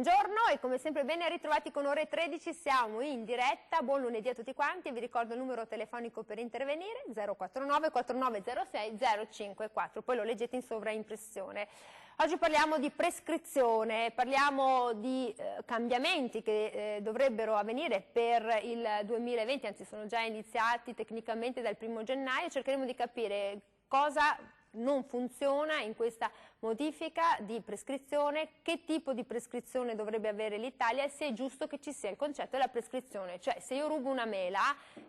Buongiorno e come sempre ben ritrovati con Ore 13, siamo in diretta, buon lunedì a tutti quanti, vi ricordo il numero telefonico per intervenire 049 4906 054, poi lo leggete in sovraimpressione. Oggi parliamo di prescrizione, parliamo di cambiamenti che dovrebbero avvenire per il 2020, anzi sono già iniziati tecnicamente dal 1° gennaio, cercheremo di capire cosa non funziona in questa modifica di prescrizione, che tipo di prescrizione dovrebbe avere l'Italia e se è giusto che ci sia il concetto della prescrizione, cioè se io rubo una mela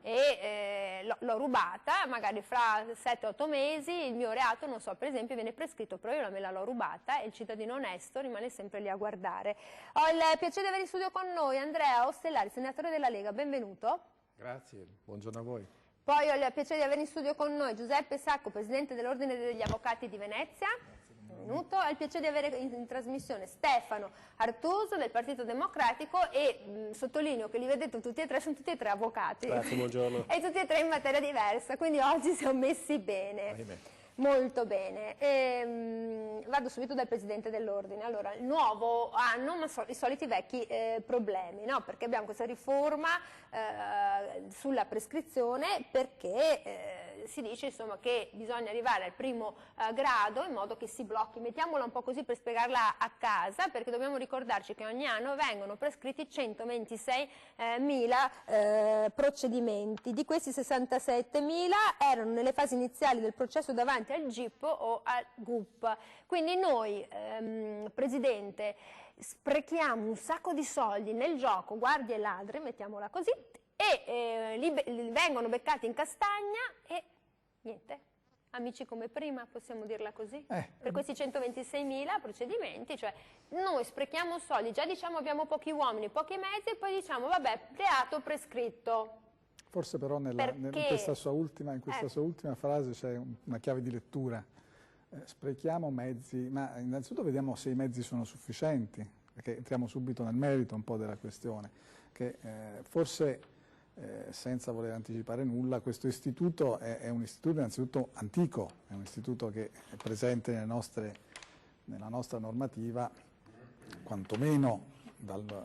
e l'ho rubata, magari fra 7-8 mesi il mio reato, non so, per esempio viene prescritto, però io la mela l'ho rubata e il cittadino onesto rimane sempre lì a guardare. Ho il piacere di avere in studio con noi Andrea Ostellari, senatore della Lega, benvenuto. Grazie, buongiorno a voi. Poi ho il piacere di avere in studio con noi Giuseppe Sacco, presidente dell'Ordine degli Avvocati di Venezia. Benvenuto. Ho il piacere di avere in trasmissione Stefano Artuso del Partito Democratico e sottolineo che li vedete tutti e tre, sono tutti e tre avvocati. Grazie, buongiorno. E tutti e tre in materia diversa, quindi oggi siamo messi bene. Ahimè. Molto bene. Vado subito dal Presidente dell'Ordine. Allora, il nuovo anno, ma i soliti vecchi problemi, no? Perché abbiamo questa riforma sulla prescrizione perché si dice insomma che bisogna arrivare al 1° grado in modo che si blocchi, mettiamola un po' così per spiegarla a casa, perché dobbiamo ricordarci che ogni anno vengono prescritti 126.000 procedimenti, di questi 67.000 erano nelle fasi iniziali del processo davanti al GIP o al GUP. Quindi noi, Presidente, sprechiamo un sacco di soldi nel gioco guardie e ladri, mettiamola così, e li vengono beccati in castagna e niente, amici come prima, possiamo dirla così? Per questi 126.000 procedimenti, cioè noi sprechiamo soldi, già diciamo abbiamo pochi uomini, pochi mezzi e poi diciamo vabbè, reato prescritto. Forse però in questa sua ultima frase c'è una chiave di lettura. Sprechiamo mezzi, ma innanzitutto vediamo se i mezzi sono sufficienti, perché entriamo subito nel merito un po' della questione, che forse senza voler anticipare nulla, questo istituto è un istituto innanzitutto antico, è un istituto che è presente nella nostra normativa, quantomeno dalla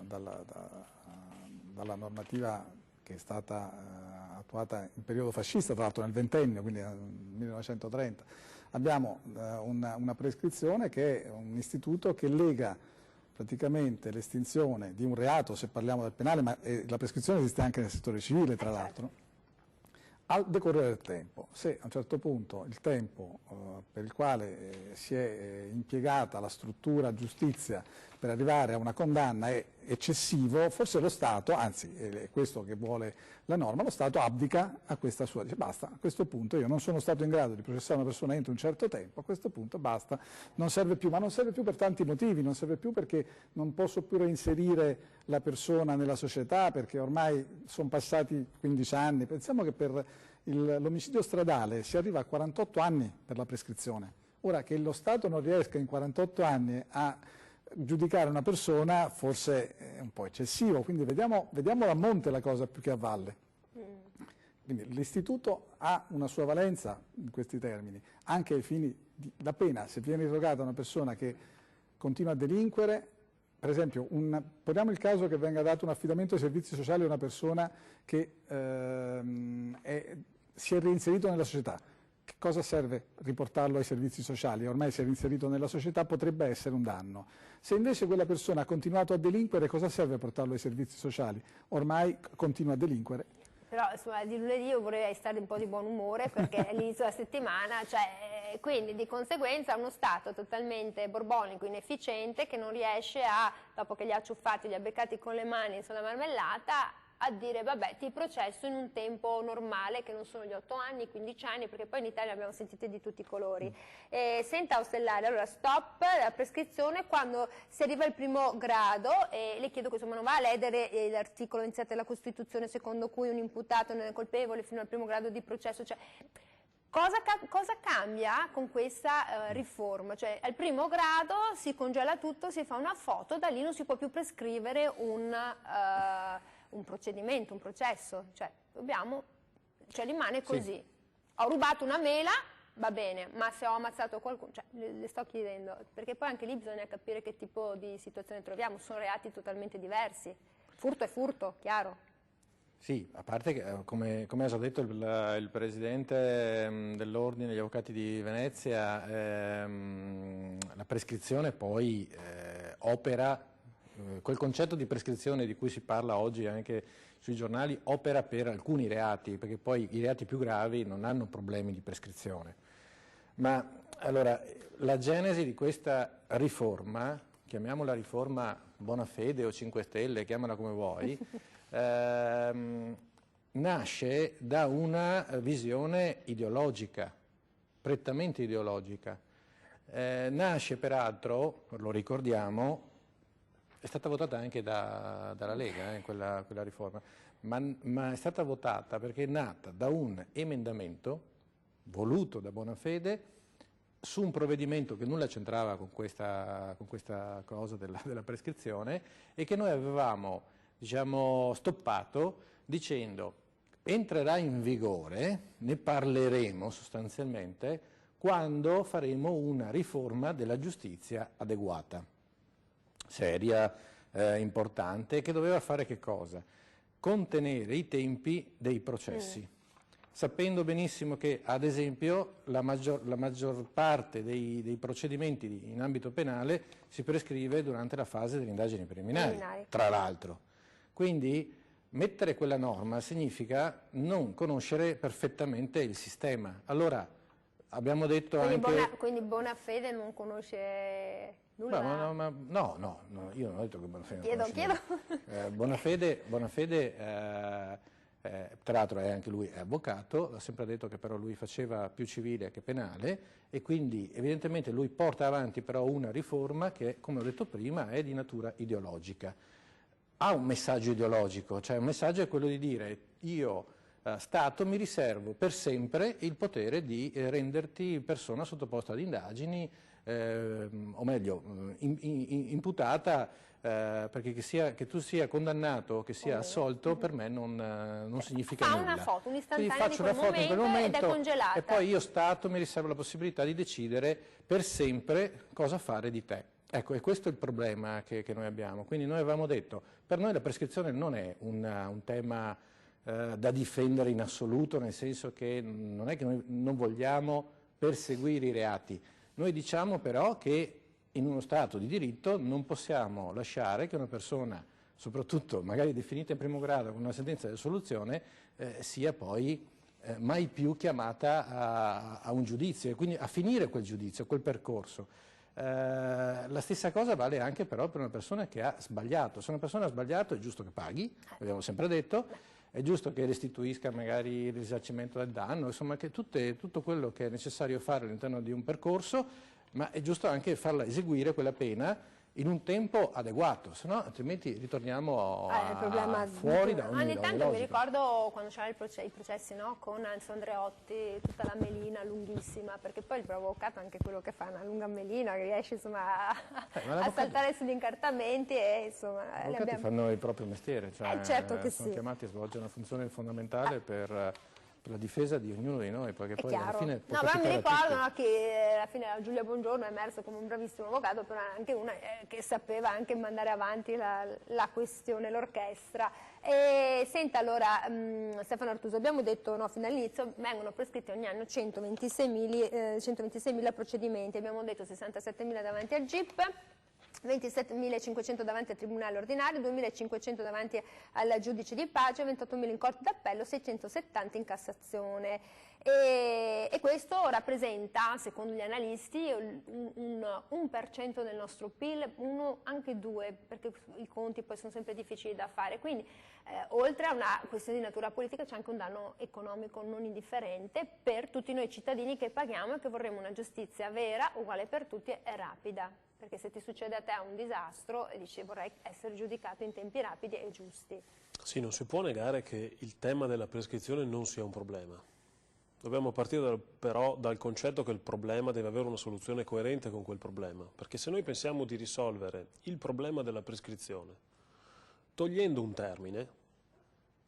normativa che è stata attuata in periodo fascista, tra l'altro nel ventennio, quindi nel 1930. Abbiamo una prescrizione che è un istituto che lega praticamente l'estinzione di un reato, se parliamo del penale, ma la prescrizione esiste anche nel settore civile, tra l'altro, al decorrere del tempo. Se a un certo punto il tempo per il quale si è impiegata la struttura giustizia per arrivare a una condanna è eccessivo, forse lo Stato, anzi è questo che vuole la norma, lo Stato abdica a questa sua, dice basta, a questo punto io non sono stato in grado di processare una persona entro un certo tempo, a questo punto basta, non serve più, ma non serve più per tanti motivi, non serve più perché non posso più reinserire la persona nella società, perché ormai sono passati 15 anni, pensiamo che per l'omicidio stradale si arriva a 48 anni per la prescrizione, ora che lo Stato non riesca in 48 anni a giudicare una persona forse è un po' eccessivo, quindi vediamo a monte la cosa più che a valle. Quindi l'istituto ha una sua valenza in questi termini, anche ai fini della pena, se viene irrogata una persona che continua a delinquere, per esempio poniamo il caso che venga dato un affidamento ai servizi sociali a una persona che si è reinserito nella società. Che cosa serve riportarlo ai servizi sociali? Ormai si è reinserito nella società, potrebbe essere un danno. Se invece quella persona ha continuato a delinquere, cosa serve portarlo ai servizi sociali? Ormai continua a delinquere. Però insomma, di lunedì io vorrei stare un po' di buon umore perché è l'inizio della settimana, cioè, quindi di conseguenza uno Stato totalmente borbonico, inefficiente, che non riesce a, dopo che li ha ciuffati, li ha beccati con le mani sulla marmellata, a dire vabbè ti processo in un tempo normale che non sono gli 8 anni, i 15 anni, perché poi in Italia abbiamo sentite di tutti i colori. Senta Ostellari, allora stop la prescrizione quando si arriva al 1° grado e le chiedo che insomma non va a ledere l'articolo iniziato della Costituzione secondo cui un imputato non è colpevole fino al 1° grado di processo, cioè cosa cambia con questa riforma? Cioè al 1° grado si congela tutto, si fa una foto, da lì non si può più prescrivere un procedimento, un processo, cioè rimane così. Sì. Ho rubato una mela, va bene, ma se ho ammazzato qualcuno, cioè le sto chiedendo, perché poi anche lì bisogna capire che tipo di situazione troviamo, sono reati totalmente diversi, furto è furto, chiaro. Sì, a parte che, come ha già detto il presidente dell'Ordine degli Avvocati di Venezia, la prescrizione poi opera, quel concetto di prescrizione di cui si parla oggi anche sui giornali, opera per alcuni reati, perché poi i reati più gravi non hanno problemi di prescrizione. Ma allora, la genesi di questa riforma, chiamiamola riforma Bonafede o 5 Stelle, chiamala come vuoi, nasce da una visione ideologica, prettamente ideologica. Nasce peraltro, lo ricordiamo, è stata votata anche dalla Lega, quella riforma, ma è stata votata perché è nata da un emendamento voluto da Bonafede su un provvedimento che nulla c'entrava con questa cosa della prescrizione e che noi avevamo, diciamo, stoppato dicendo entrerà in vigore, ne parleremo sostanzialmente, quando faremo una riforma della giustizia adeguata, seria, importante, che doveva fare che cosa? Contenere i tempi dei processi, sapendo benissimo che, ad esempio, la maggior parte dei procedimenti in ambito penale si prescrive durante la fase delle indagini preliminari, tra l'altro. Quindi mettere quella norma significa non conoscere perfettamente il sistema. Allora, abbiamo detto Quindi Bonafede non conosce nulla? No, io non ho detto che Bonafede chiedo. Bonafede tra l'altro anche lui è avvocato, ha sempre detto che però lui faceva più civile che penale e quindi evidentemente lui porta avanti però una riforma che, come ho detto prima, è di natura ideologica. Ha un messaggio ideologico, cioè un messaggio è quello di dire io Stato mi riservo per sempre il potere di renderti persona sottoposta ad indagini, o meglio, imputata, perché che tu sia condannato o che sia assolto per me non significa nulla. Fa una foto, Quindi faccio una foto in quel momento ed è congelata. E poi io Stato mi riservo la possibilità di decidere per sempre cosa fare di te. Ecco, e questo è il problema che noi abbiamo. Quindi noi avevamo detto, per noi la prescrizione non è un tema da difendere in assoluto, nel senso che non è che noi non vogliamo perseguire i reati. Noi diciamo però che in uno Stato di diritto non possiamo lasciare che una persona, soprattutto magari definita in primo grado con una sentenza di assoluzione, sia poi mai più chiamata a un giudizio e quindi a finire quel giudizio, quel percorso. La stessa cosa vale anche però per una persona che ha sbagliato. Se una persona ha sbagliato è giusto che paghi, abbiamo sempre detto, è giusto che restituisca magari il risarcimento del danno, insomma che tutto quello che è necessario fare all'interno di un percorso, ma è giusto anche farla eseguire quella pena in un tempo adeguato, se no altrimenti ritorniamo fuori da ogni ogni tanto logica. Mi ricordo quando c'erano i processi, no? Con Enzo Andreotti, tutta la melina lunghissima, perché poi il bravo avvocato è anche quello che fa una lunga melina, che riesce insomma a saltare sugli incartamenti e insomma... Gli avvocati fanno il proprio mestiere, cioè certo che sono sì. chiamati a svolgere una funzione fondamentale per la difesa di ognuno di noi, perché poi alla fine può No, però mi capitare a tutti. ricordo che alla fine Giulia Bongiorno è emersa come un bravissimo avvocato, però anche una che sapeva anche mandare avanti la questione, l'orchestra. E senta allora, Stefano Artuso, abbiamo detto no, fino all'inizio vengono prescritti ogni anno 126.000 procedimenti, abbiamo detto 67.000 davanti al GIP, 27.500 davanti al Tribunale Ordinario, 2.500 davanti al Giudice di Pace, 28.000 in Corte d'Appello, 670 in Cassazione. E questo rappresenta, secondo gli analisti, un 1% del nostro PIL, anche 2, perché i conti poi sono sempre difficili da fare. Quindi, oltre a una questione di natura politica, c'è anche un danno economico non indifferente per tutti noi cittadini che paghiamo e che vorremmo una giustizia vera, uguale per tutti e rapida. Perché se ti succede a te un disastro e dici vorrei essere giudicato in tempi rapidi e giusti. Sì, non si può negare che il tema della prescrizione non sia un problema. Dobbiamo partire però dal concetto che il problema deve avere una soluzione coerente con quel problema. Perché se noi pensiamo di risolvere il problema della prescrizione togliendo un termine,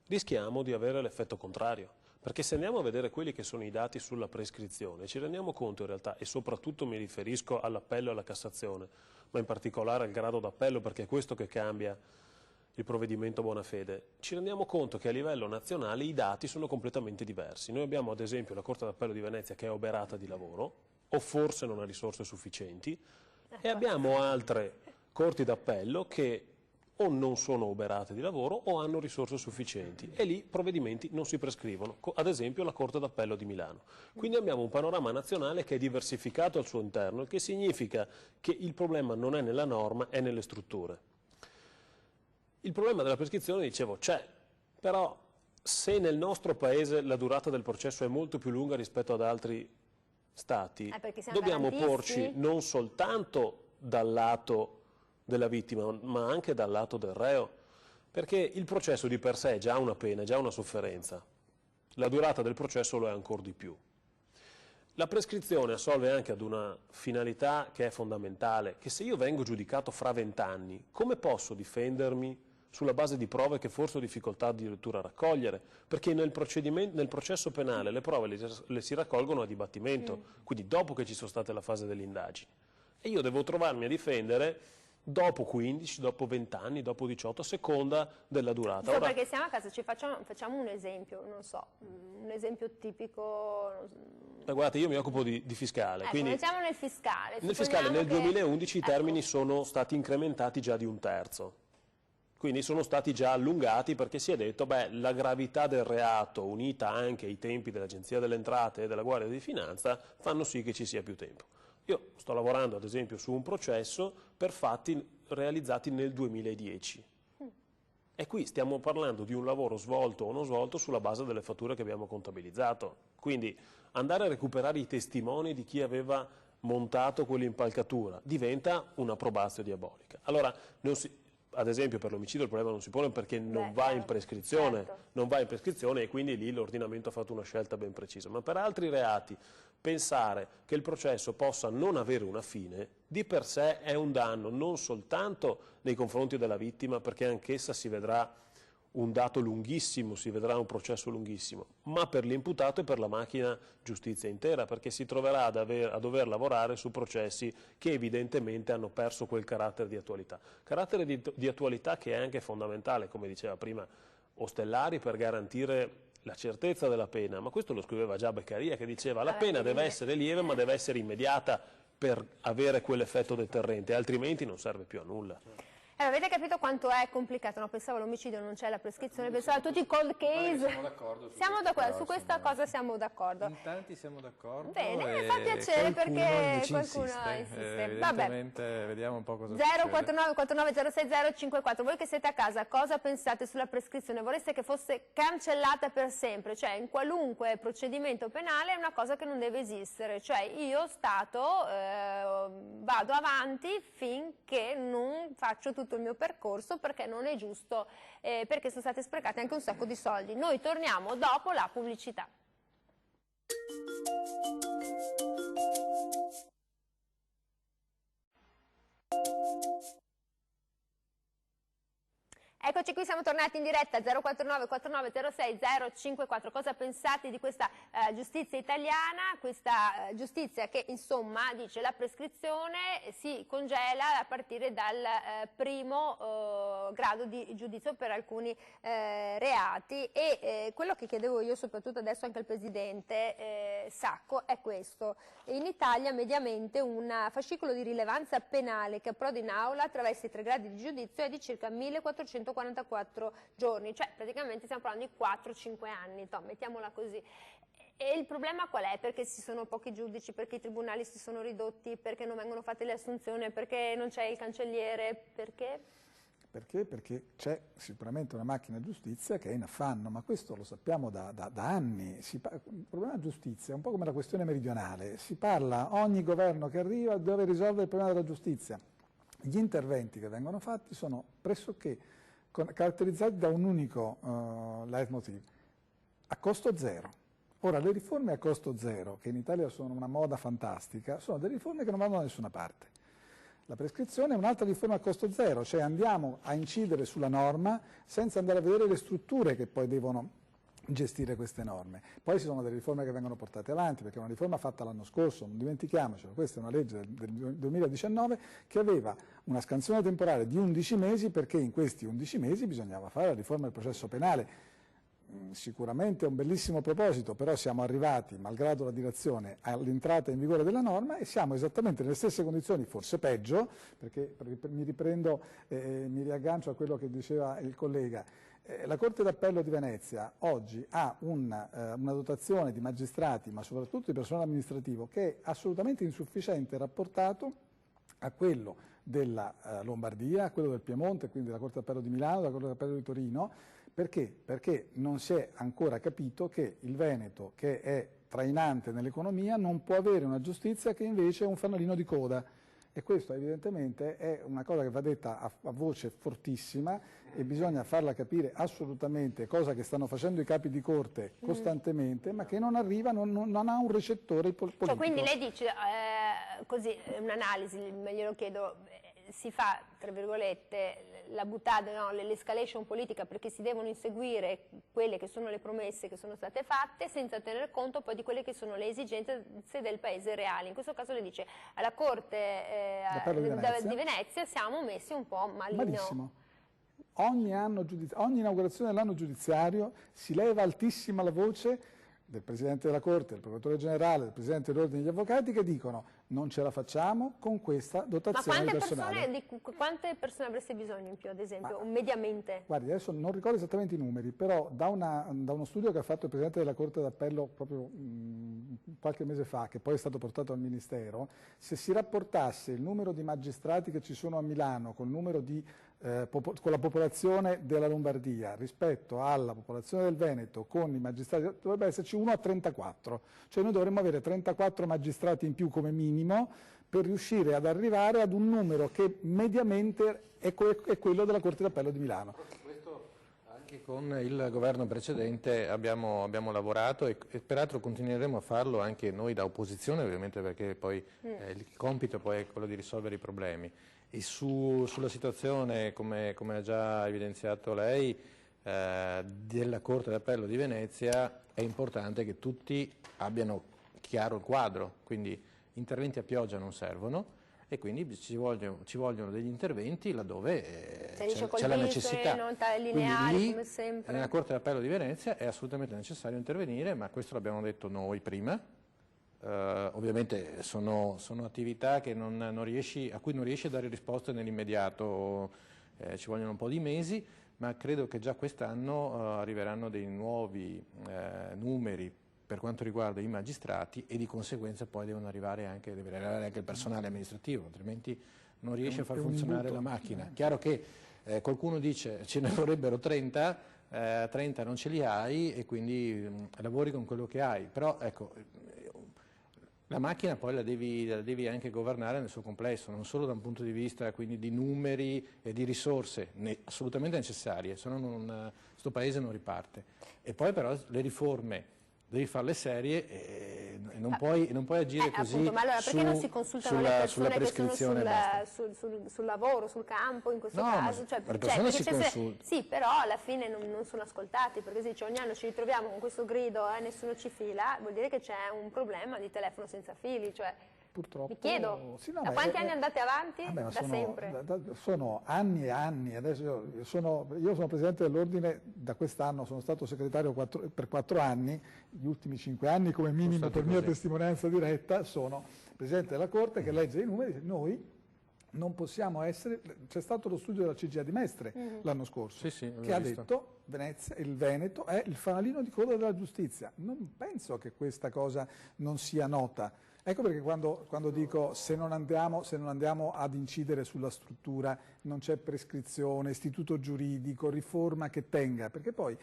rischiamo di avere l'effetto contrario. Perché se andiamo a vedere quelli che sono i dati sulla prescrizione, ci rendiamo conto in realtà, e soprattutto mi riferisco all'appello e alla Cassazione, ma in particolare al grado d'appello, perché è questo che cambia il provvedimento Bonafede, ci rendiamo conto che a livello nazionale i dati sono completamente diversi. Noi abbiamo ad esempio la Corte d'Appello di Venezia che è oberata di lavoro, o forse non ha risorse sufficienti, e abbiamo altre Corti d'Appello che o non sono oberate di lavoro o hanno risorse sufficienti e lì provvedimenti non si prescrivono, ad esempio la Corte d'Appello di Milano. Quindi abbiamo un panorama nazionale che è diversificato al suo interno, il che significa che il problema non è nella norma, è nelle strutture. Il problema della prescrizione, dicevo, c'è, però se nel nostro paese la durata del processo è molto più lunga rispetto ad altri stati, dobbiamo porci non soltanto dal lato della vittima, ma anche dal lato del reo, perché il processo di per sé è già una pena, è già una sofferenza. La durata del processo lo è ancora di più. La prescrizione assolve anche ad una finalità che è fondamentale, che se io vengo giudicato fra 20 anni, come posso difendermi sulla base di prove che forse ho difficoltà addirittura a raccogliere? Perché nel processo penale le prove le si raccolgono a dibattimento, quindi dopo che ci sono state la fase delle indagini. E io devo trovarmi a difendere dopo 15, dopo 20 anni, dopo 18, a seconda della durata. Ora, perché siamo a casa, facciamo un esempio, non so, un esempio tipico. Guardate, io mi occupo di fiscale. Quindi mettiamo nel fiscale. Nel fiscale nel 2011 i termini sono stati incrementati già di 1/3. Quindi sono stati già allungati perché si è detto, beh, la gravità del reato unita anche ai tempi dell'Agenzia delle Entrate e della Guardia di Finanza fanno sì che ci sia più tempo. Io sto lavorando ad esempio su un processo per fatti realizzati nel 2010 e qui stiamo parlando di un lavoro svolto o non svolto sulla base delle fatture che abbiamo contabilizzato. Quindi andare a recuperare i testimoni di chi aveva montato quell'impalcatura diventa una probazio diabolica. Allora, ad esempio per l'omicidio il problema non si pone perché non va in prescrizione, non va in prescrizione e quindi lì l'ordinamento ha fatto una scelta ben precisa. Ma per altri reati pensare che il processo possa non avere una fine di per sé è un danno non soltanto nei confronti della vittima, perché anch'essa si vedrà un dato lunghissimo, si vedrà un processo lunghissimo, ma per l'imputato e per la macchina giustizia intera, perché si troverà a dover lavorare su processi che evidentemente hanno perso quel carattere di attualità. Carattere di attualità che è anche fondamentale, come diceva prima Ostellari, per garantire la certezza della pena, ma questo lo scriveva già Beccaria, che diceva la pena deve essere lieve ma deve essere immediata per avere quell'effetto deterrente, altrimenti non serve più a nulla. Avete capito quanto è complicato? No, pensavo all'omicidio, non c'è la prescrizione, pensavo a tutti i cold case. Siamo d'accordo su questa cosa siamo d'accordo. In tanti siamo d'accordo. Bene, mi fa piacere perché qualcuno insiste. Evidentemente vediamo un po' cosa 049 49 06 054. Voi che siete a casa, cosa pensate sulla prescrizione? Vorreste che fosse cancellata per sempre? Cioè in qualunque procedimento penale è una cosa che non deve esistere. Cioè io Stato vado avanti finché non faccio tutto il mio percorso perché non è giusto, perché sono state sprecate anche un sacco di soldi. Noi torniamo dopo la pubblicità. Eccoci qui, siamo tornati in diretta 049 49 06 054. Cosa pensate di questa giustizia italiana? Questa giustizia che insomma dice la prescrizione si congela a partire dal primo grado di giudizio per alcuni reati e quello che chiedevo io soprattutto adesso anche al Presidente Sacco è questo. In Italia mediamente un fascicolo di rilevanza penale che approda in aula attraverso i 3 gradi di giudizio è di circa 1444 giorni, cioè praticamente stiamo parlando di 4-5 anni, mettiamola così. E il problema qual è? Perché ci sono pochi giudici, perché i tribunali si sono ridotti, perché non vengono fatte le assunzioni, perché non c'è il cancelliere, perché? Perché c'è sicuramente una macchina giustizia che è in affanno, ma questo lo sappiamo da anni. Il problema giustizia è un po' come la questione meridionale, si parla, ogni governo che arriva deve risolvere il problema della giustizia. Gli interventi che vengono fatti sono pressoché caratterizzati da un unico leitmotiv, a costo zero. Ora, le riforme a costo zero, che in Italia sono una moda fantastica, sono delle riforme che non vanno da nessuna parte. La prescrizione è un'altra riforma a costo zero, cioè andiamo a incidere sulla norma senza andare a vedere le strutture che poi devono gestire queste norme. Poi ci sono delle riforme che vengono portate avanti, perché è una riforma fatta l'anno scorso, non dimentichiamocelo, questa è una legge del 2019 che aveva una scansione temporale di 11 mesi, perché in questi 11 mesi bisognava fare la riforma del processo penale. Sicuramente è un bellissimo proposito, però siamo arrivati, malgrado la dilazione, all'entrata in vigore della norma e siamo esattamente nelle stesse condizioni, forse peggio, perché mi riprendo mi riaggancio a quello che diceva il collega. La Corte d'Appello di Venezia oggi ha una dotazione di magistrati, ma soprattutto di personale amministrativo, che è assolutamente insufficiente rapportato a quello della Lombardia, a quello del Piemonte, quindi della Corte d'Appello di Milano, della Corte d'Appello di Torino. Perché? Perché non si è ancora capito che il Veneto, che è trainante nell'economia, non può avere una giustizia che invece è un fanalino di coda. E questo evidentemente è una cosa che va detta a voce fortissima e bisogna farla capire assolutamente, cosa che stanno facendo i capi di corte costantemente, ma che non arriva, non ha un recettore politico. Cioè, quindi lei dice, così, un'analisi, glielo chiedo, si fa, tra virgolette, la buttata, no, l'escalation politica, perché si devono inseguire quelle che sono le promesse che sono state fatte senza tener conto poi di quelle che sono le esigenze del paese reale. In questo caso le dice, alla Corte di Venezia siamo messi un po' malissimo. Ogni inaugurazione dell'anno giudiziario si leva altissima la voce del Presidente della Corte, del Procuratore Generale, del Presidente dell'Ordine degli Avvocati, che dicono non ce la facciamo con questa dotazione di personale. Quante persone avreste bisogno in più, ad esempio, mediamente? Guardi, adesso non ricordo esattamente i numeri, però da uno studio che ha fatto il Presidente della Corte d'Appello proprio qualche mese fa, che poi è stato portato al Ministero, se si rapportasse il numero di magistrati che ci sono a Milano col numero di con la popolazione della Lombardia rispetto alla popolazione del Veneto con i magistrati, dovrebbe esserci 1 a 34, cioè noi dovremmo avere 34 magistrati in più come minimo per riuscire ad arrivare ad un numero che mediamente è quello della Corte d'Appello di Milano. Questo anche con il governo precedente abbiamo lavorato e peraltro continueremo a farlo anche noi da opposizione, ovviamente, perché poi il compito poi è quello di risolvere i problemi. E sulla situazione, come ha già evidenziato lei, della Corte d'Appello di Venezia, è importante che tutti abbiano chiaro il quadro, quindi interventi a pioggia non servono e quindi ci vogliono degli interventi laddove c'è la necessità. Non lineari, lì, come sempre. Nella Corte d'Appello di Venezia è assolutamente necessario intervenire, ma questo l'abbiamo detto noi prima. Ovviamente sono attività che a cui non riesci a dare risposte nell'immediato, ci vogliono un po' di mesi, ma credo che già quest'anno arriveranno dei nuovi numeri per quanto riguarda i magistrati e di conseguenza poi deve arrivare anche il personale amministrativo, altrimenti non riesce a far funzionare la macchina. Chiaro che qualcuno dice ce ne vorrebbero 30, 30 non ce li hai e quindi lavori con quello che hai, però ecco, la macchina poi la devi anche governare nel suo complesso, non solo da un punto di vista quindi di numeri e di risorse assolutamente necessarie, se no questo paese non riparte. E poi però le riforme devi farle serie e non puoi agire così. Appunto, ma allora perché non si consultano le persone che sono sul lavoro, sul campo in questo caso? Le persone si consultano. Sì, però alla fine non sono ascoltati, perché se dice ogni anno ci ritroviamo con questo grido e nessuno ci fila, vuol dire che c'è un problema di telefono senza fili, cioè. Purtroppo, mi chiedo, da quanti anni andate avanti? Da sempre? Sono anni e anni, adesso io sono Presidente dell'Ordine, da quest'anno sono stato segretario per 4 anni, gli ultimi 5 anni come minimo per mia testimonianza diretta sono Presidente della Corte che legge i numeri e dice noi non possiamo essere, c'è stato lo studio della CGIA di Mestre l'anno scorso che ha detto Venezia, il Veneto è il fanalino di coda della giustizia, non penso che questa cosa non sia nota. Ecco perché quando dico se non andiamo ad incidere sulla struttura, non c'è prescrizione, istituto giuridico, riforma che tenga, perché poi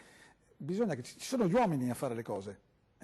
bisogna che ci sono gli uomini a fare le cose.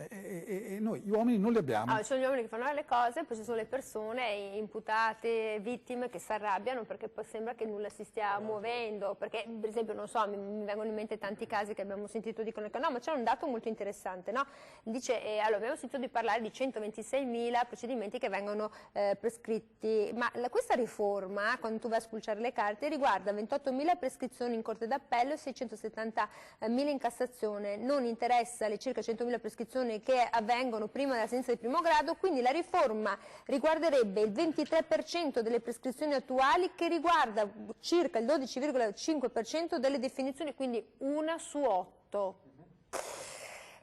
E noi gli uomini non li abbiamo. Ci sono gli uomini che fanno le cose, poi ci sono le persone, imputate, vittime che si arrabbiano perché poi sembra che nulla si stia muovendo, perché per esempio, non so, mi vengono in mente tanti casi che abbiamo sentito, dicono che no, ma c'è un dato molto interessante, no? Dice, allora abbiamo sentito di parlare di 126.000 procedimenti che vengono prescritti, ma questa riforma, quando tu vai a spulciare le carte, riguarda 28.000 prescrizioni in Corte d'Appello e 670.000 in Cassazione, non interessa le circa 100.000 prescrizioni che avvengono prima della sentenza di primo grado, quindi la riforma riguarderebbe il 23% delle prescrizioni attuali, che riguarda circa il 12,5% delle definizioni, quindi 1 su 8.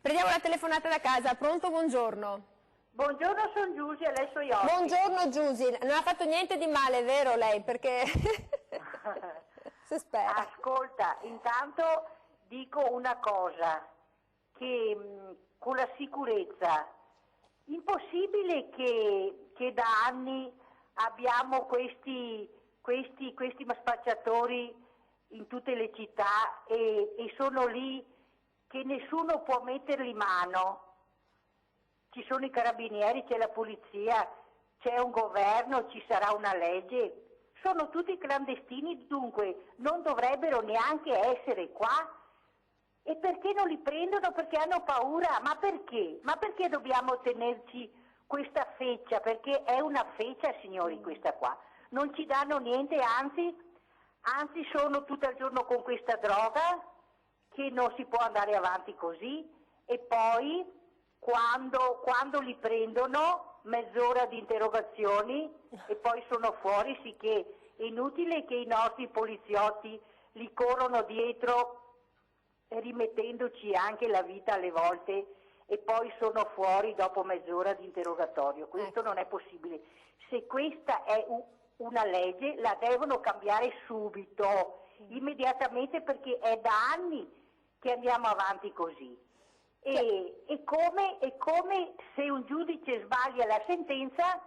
Prendiamo la telefonata da casa. Pronto? Buongiorno. Buongiorno, sono Giusy, a lei suoi occhi. Buongiorno Giusy, non ha fatto niente di male, vero lei? Perché si spera. Ascolta, intanto dico una cosa, che con la sicurezza, impossibile che da anni abbiamo questi spacciatori in tutte le città e sono lì che nessuno può metterli mano. Ci sono i carabinieri, c'è la polizia, c'è un governo, ci sarà una legge. Sono tutti clandestini, dunque non dovrebbero neanche essere qua. E perché non li prendono? Perché hanno paura. Ma perché? Ma perché dobbiamo tenerci questa feccia? Perché è una feccia, signori, questa qua. Non ci danno niente, anzi sono tutto il giorno con questa droga, che non si può andare avanti così. E poi, quando li prendono, mezz'ora di interrogazioni e poi sono fuori, sicché è inutile che i nostri poliziotti li corrono dietro, rimettendoci anche la vita alle volte, e poi sono fuori dopo mezz'ora di interrogatorio. Questo non è possibile. Se questa è una legge, la devono cambiare subito, immediatamente, perché è da anni che andiamo avanti così. È come se un giudice sbaglia la sentenza,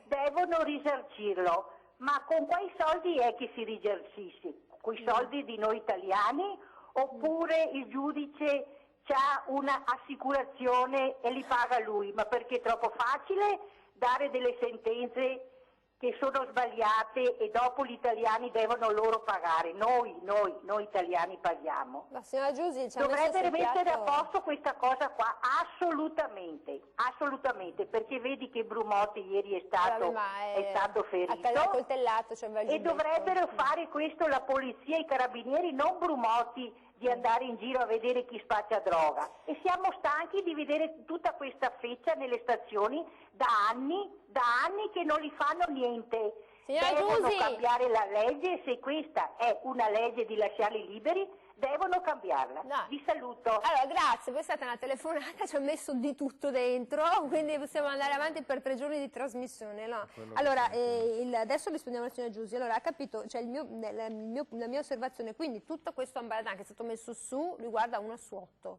devono risarcirlo. Ma con quali soldi è che si risarcisce? Con i soldi di noi italiani? Oppure il giudice ha un'assicurazione e li paga lui? Ma perché è troppo facile dare delle sentenze che sono sbagliate e dopo gli italiani devono loro pagare? Noi italiani paghiamo. La signora Giusy ci ha Dovrebbero messo sul mettere a piatto... posto questa cosa qua, assolutamente, perché vedi che Brumotti ieri è stato ferito. Ha coltellato, cioè E dovrebbero fare questo la polizia e i carabinieri, non Brumotti, di andare in giro a vedere chi spaccia droga. E siamo stanchi di vedere tutta questa feccia nelle stazioni da anni che non li fanno niente. Signora Devono Giusy, cambiare la legge, se questa è una legge di lasciarli liberi, devono cambiarla. No. Vi saluto. allora grazie, questa è stata una telefonata, ci ha messo di tutto dentro, quindi possiamo andare avanti per 3 giorni di trasmissione, no? Allora, adesso rispondiamo alla signora Giusy. Allora, ha capito, cioè la mia osservazione, quindi tutto questo ambaradan che è stato messo su riguarda 1 su 8.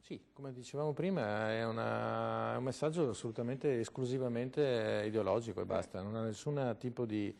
Sì, come dicevamo prima, è un messaggio assolutamente esclusivamente ideologico e basta, non ha nessun tipo di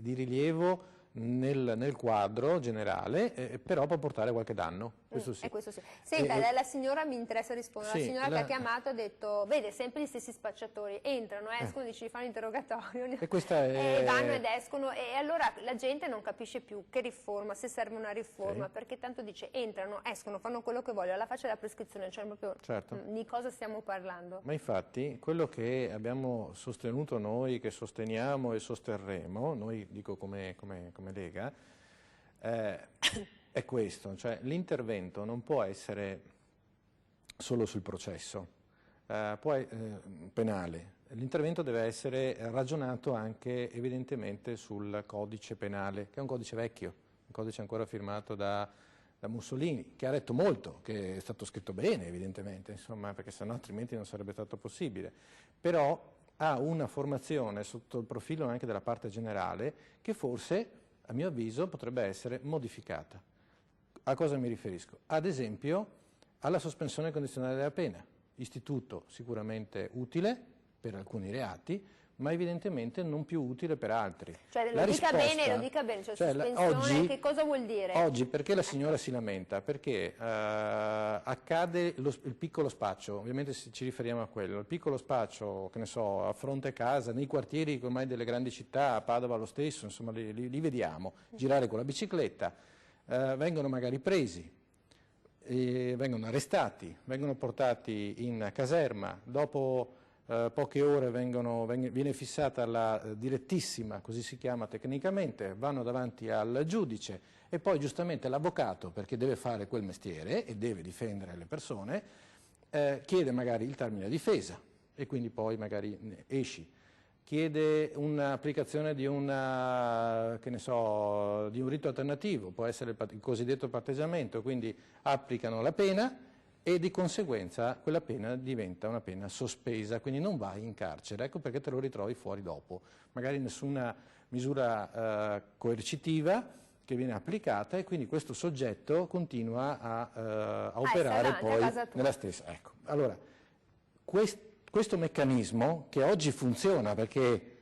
rilievo nel quadro generale, però può portare qualche danno, questo sì. Questo sì. Senta, la signora mi interessa rispondere, Sì, la signora che ha chiamato ha detto, vede, sempre gli stessi spacciatori, entrano, escono, dici, fanno interrogatorio, E questa è... vanno ed escono, e allora la gente non capisce più che riforma, se serve una riforma, perché tanto dice, entrano, escono, fanno quello che vogliono, alla faccia della prescrizione, cioè proprio di cosa stiamo parlando. Ma infatti quello che abbiamo sostenuto noi, che sosteniamo e sosterremo, noi dico come Lega, è questo, cioè l'intervento non può essere solo sul processo penale, l'intervento deve essere ragionato anche evidentemente sul codice penale, che è un codice vecchio, un codice ancora firmato da Mussolini, che ha letto molto, che è stato scritto bene evidentemente, insomma, perché sennò altrimenti non sarebbe stato possibile, però ha una formazione sotto il profilo anche della parte generale che forse, a mio avviso, potrebbe essere modificata. A cosa mi riferisco? Ad esempio alla sospensione condizionale della pena, istituto sicuramente utile per alcuni reati, ma evidentemente non più utile per altri. Cioè La lo dica risposta- bene, cioè cioè, sospensione, oggi- che cosa vuol dire? Oggi perché la signora si lamenta? Perché accade il piccolo spaccio, ovviamente se ci riferiamo a quello, il piccolo spaccio, che ne so, a fronte a casa, nei quartieri ormai delle grandi città, a Padova lo stesso, insomma li vediamo, girare con la bicicletta, vengono magari presi, vengono arrestati, vengono portati in caserma, dopo poche ore viene fissata la direttissima, così si chiama tecnicamente, vanno davanti al giudice e poi giustamente l'avvocato, perché deve fare quel mestiere e deve difendere le persone, chiede magari il termine di difesa e quindi poi magari esci. Chiede un'applicazione di che ne so, di un rito alternativo, può essere il cosiddetto patteggiamento, quindi applicano la pena e di conseguenza quella pena diventa una pena sospesa, quindi non vai in carcere, ecco perché te lo ritrovi fuori dopo. Magari nessuna misura coercitiva che viene applicata e quindi questo soggetto continua a operare poi nella stessa. Ecco. Allora, questo meccanismo che oggi funziona perché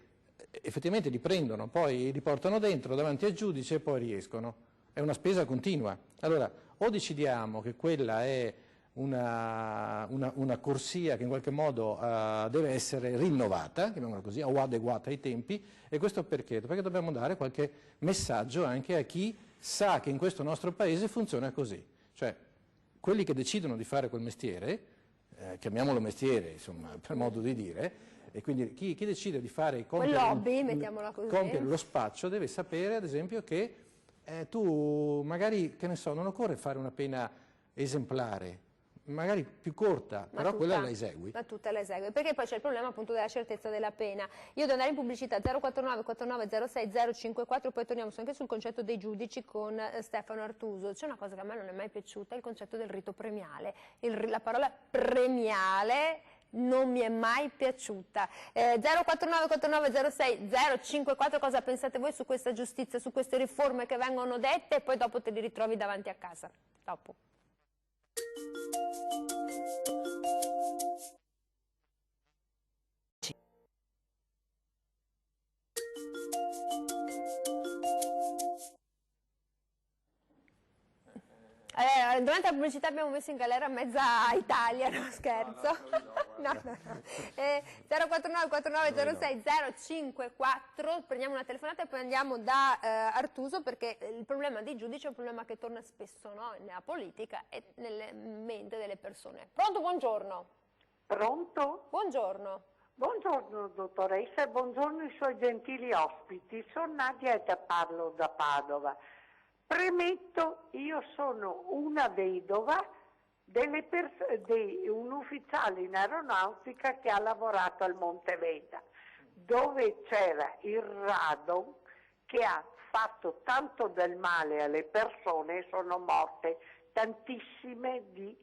effettivamente li prendono, poi li portano dentro davanti al giudice e poi riescono, è una spesa continua. Allora, o decidiamo che quella è una corsia che in qualche modo deve essere rinnovata, chiamiamola così, o adeguata ai tempi, e questo perché? Perché dobbiamo dare qualche messaggio anche a chi sa che in questo nostro paese funziona così, cioè quelli che decidono di fare quel mestiere, chiamiamolo mestiere, insomma, per modo di dire, e quindi chi decide di fare compiere lo spaccio deve sapere, ad esempio, che tu magari, che ne so, non occorre fare una pena esemplare, magari più corta, però quella la esegui. Ma tutta la esegui, perché poi c'è il problema appunto della certezza della pena. Io devo andare in pubblicità 049 49 06 054, poi torniamo anche sul concetto dei giudici con Stefano Artuso. C'è una cosa che a me non è mai piaciuta, il concetto del rito premiale. La parola premiale non mi è mai piaciuta. 049 49 06 054, cosa pensate voi su questa giustizia, su queste riforme che vengono dette e poi dopo te li ritrovi davanti a casa? Dopo. Durante la pubblicità abbiamo messo in galera mezza Italia, no scherzo. No. 049 49 06 054, prendiamo una telefonata e poi andiamo da Artuso, perché il problema dei giudici è un problema che torna spesso, no? Nella politica e nelle mente delle persone. Pronto, buongiorno. Pronto? Buongiorno. Buongiorno dottoressa e buongiorno ai suoi gentili ospiti. Sono Nadia e parlo da Padova. Premetto, io sono una vedova di un ufficiale in aeronautica che ha lavorato al Monteveda, dove c'era il radon che ha fatto tanto del male alle persone e sono morte tantissime di